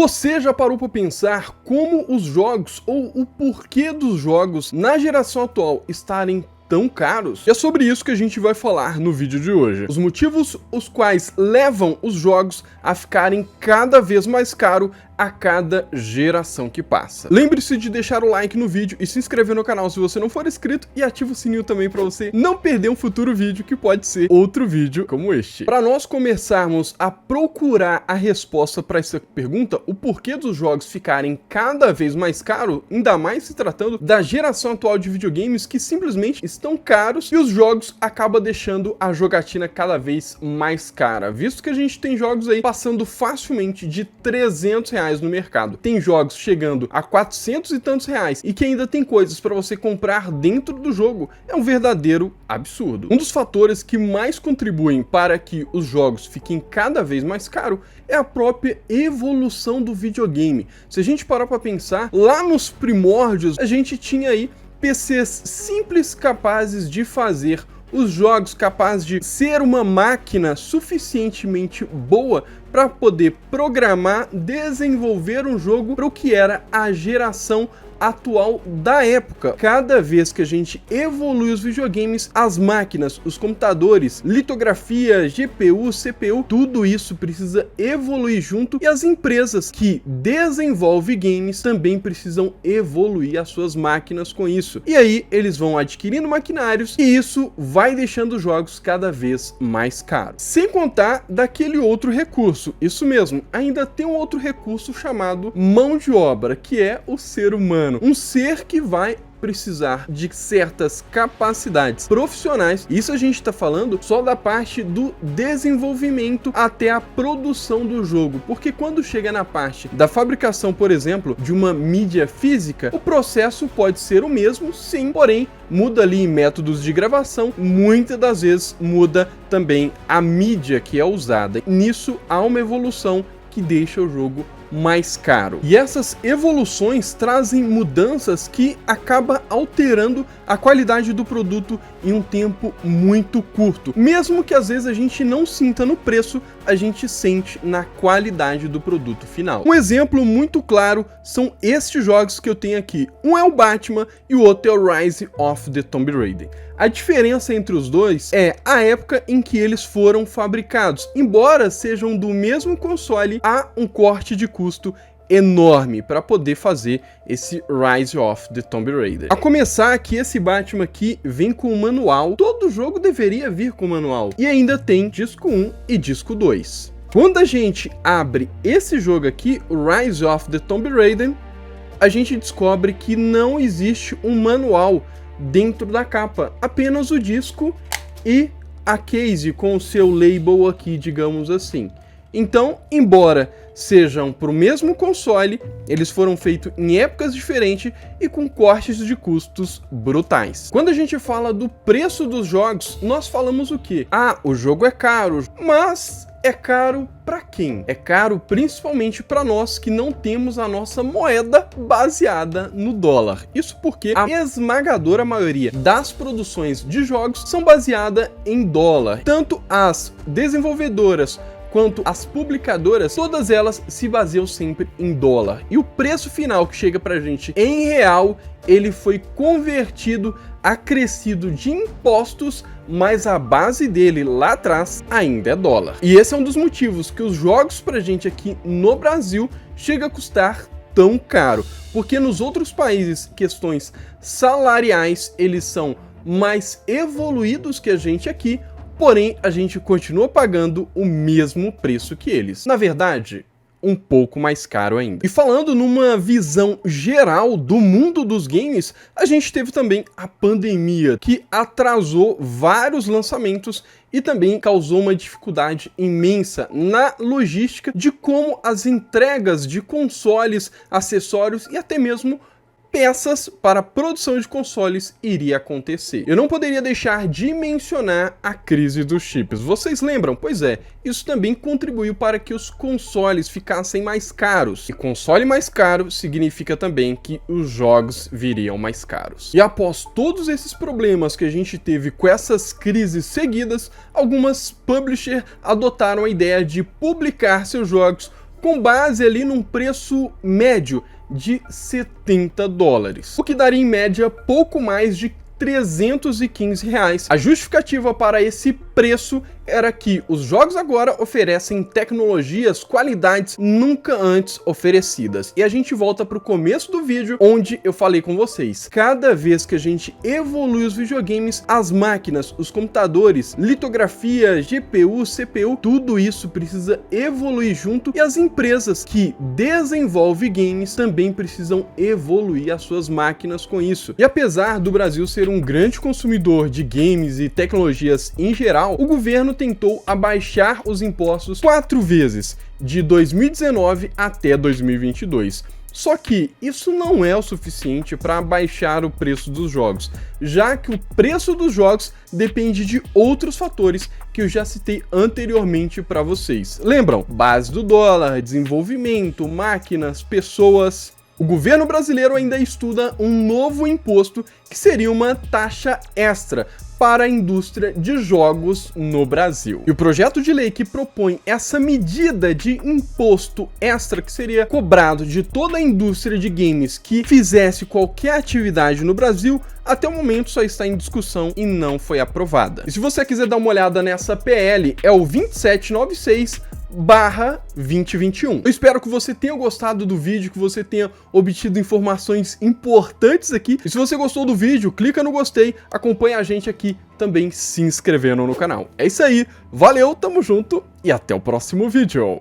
Você já parou para pensar como os jogos ou o porquê dos jogos na geração atual estarem tão caros? E é sobre isso que a gente vai falar no vídeo de hoje. Os motivos os quais levam os jogos a ficarem cada vez mais caros a cada geração que passa. Lembre-se de deixar o like no vídeo e se inscrever no canal se você não for inscrito e ativa o sininho também para você não perder um futuro vídeo que pode ser outro vídeo como este. Para nós começarmos a procurar a resposta para essa pergunta, o porquê dos jogos ficarem cada vez mais caros, ainda mais se tratando da geração atual de videogames que simplesmente estão caros e os jogos acabam deixando a jogatina cada vez mais cara, visto que a gente tem jogos aí passando facilmente de R$300 no mercado. Tem jogos chegando a 400 e tantos reais e que ainda tem coisas para você comprar dentro do jogo. É um verdadeiro absurdo. Um dos fatores que mais contribuem para que os jogos fiquem cada vez mais caros é a própria evolução do videogame. Se a gente parar para pensar, lá nos primórdios a gente tinha aí PCs simples capazes de fazer os jogos, capazes de ser uma máquina suficientemente boa para poder programar, desenvolver um jogo para o que era a geração atual da época. Cada vez que a gente evolui os videogames, as máquinas, os computadores, litografia, GPU, CPU, tudo isso precisa evoluir junto e as empresas que desenvolvem games também precisam evoluir as suas máquinas com isso. E aí eles vão adquirindo maquinários e isso vai deixando os jogos cada vez mais caros. Sem contar daquele outro recurso, isso mesmo, ainda tem um outro recurso chamado mão de obra, que é o ser humano. Um ser que vai precisar de certas capacidades profissionais. Isso a gente está falando só da parte do desenvolvimento até a produção do jogo, porque quando chega na parte da fabricação, por exemplo, de uma mídia física, o processo pode ser o mesmo, sim, porém muda ali métodos de gravação, muitas das vezes muda também a mídia que é usada. Nisso há uma evolução que deixa o jogo mais caro. E essas evoluções trazem mudanças que acabam alterando a qualidade do produto em um tempo muito curto. Mesmo que às vezes a gente não sinta no preço, a gente sente na qualidade do produto final. Um exemplo muito claro são estes jogos que eu tenho aqui. Um é o Batman e o outro é o Rise of the Tomb Raider. A diferença entre os dois é a época em que eles foram fabricados. Embora sejam do mesmo console, há um corte de custo enorme para poder fazer esse Rise of the Tomb Raider. A começar que esse Batman aqui vem com o manual, todo jogo deveria vir com o manual, e ainda tem disco 1 e disco 2. Quando a gente abre esse jogo aqui, o Rise of the Tomb Raider, a gente descobre que não existe um manual dentro da capa, apenas o disco e a case com o seu label aqui, digamos assim. Então, embora sejam para o mesmo console, eles foram feitos em épocas diferentes e com cortes de custos brutais. Quando a gente fala do preço dos jogos, nós falamos o quê? Ah, o jogo é caro, mas é caro para quem? É caro principalmente para nós que não temos a nossa moeda baseada no dólar. Isso porque a esmagadora maioria das produções de jogos são baseadas em dólar. Tanto as desenvolvedoras quanto as publicadoras, todas elas se baseiam sempre em dólar. E o preço final que chega pra gente em real, ele foi convertido, acrescido de impostos, mas a base dele lá atrás ainda é dólar. E esse é um dos motivos que os jogos pra gente aqui no Brasil chega a custar tão caro. Porque nos outros países, questões salariais, eles são mais evoluídos que a gente aqui, porém, a gente continua pagando o mesmo preço que eles. Na verdade, um pouco mais caro ainda. E falando numa visão geral do mundo dos games, a gente teve também a pandemia, que atrasou vários lançamentos e também causou uma dificuldade imensa na logística de como as entregas de consoles, acessórios e até mesmo peças para a produção de consoles iria acontecer. Eu não poderia deixar de mencionar a crise dos chips. Vocês lembram? Pois é, isso também contribuiu para que os consoles ficassem mais caros. E console mais caro significa também que os jogos viriam mais caros. E após todos esses problemas que a gente teve com essas crises seguidas, algumas publishers adotaram a ideia de publicar seus jogos com base ali num preço médio de 70 dólares, o que daria em média pouco mais de 315 reais. A justificativa para esse preço era que os jogos agora oferecem tecnologias, qualidades nunca antes oferecidas. E a gente volta para o começo do vídeo, onde eu falei com vocês. Cada vez que a gente evolui os videogames, as máquinas, os computadores, litografia, GPU, CPU, tudo isso precisa evoluir junto, e as empresas que desenvolvem games também precisam evoluir as suas máquinas com isso. E apesar do Brasil ser um grande consumidor de games e tecnologias em geral, o governo tentou abaixar os impostos 4 vezes, de 2019 até 2022. Só que isso não é o suficiente para abaixar o preço dos jogos, já que o preço dos jogos depende de outros fatores que eu já citei anteriormente para vocês. Lembram? Base do dólar, desenvolvimento, máquinas, pessoas. O governo brasileiro ainda estuda um novo imposto que seria uma taxa extra para a indústria de jogos no Brasil. E o projeto de lei que propõe essa medida de imposto extra que seria cobrado de toda a indústria de games que fizesse qualquer atividade no Brasil, até o momento só está em discussão e não foi aprovada. E se você quiser dar uma olhada nessa PL, é o 2796/2021. Eu espero que você tenha gostado do vídeo, que você tenha obtido informações importantes aqui. E se você gostou do vídeo, clica no gostei, acompanha a gente aqui também se inscrevendo no canal. É isso aí, valeu, tamo junto e até o próximo vídeo.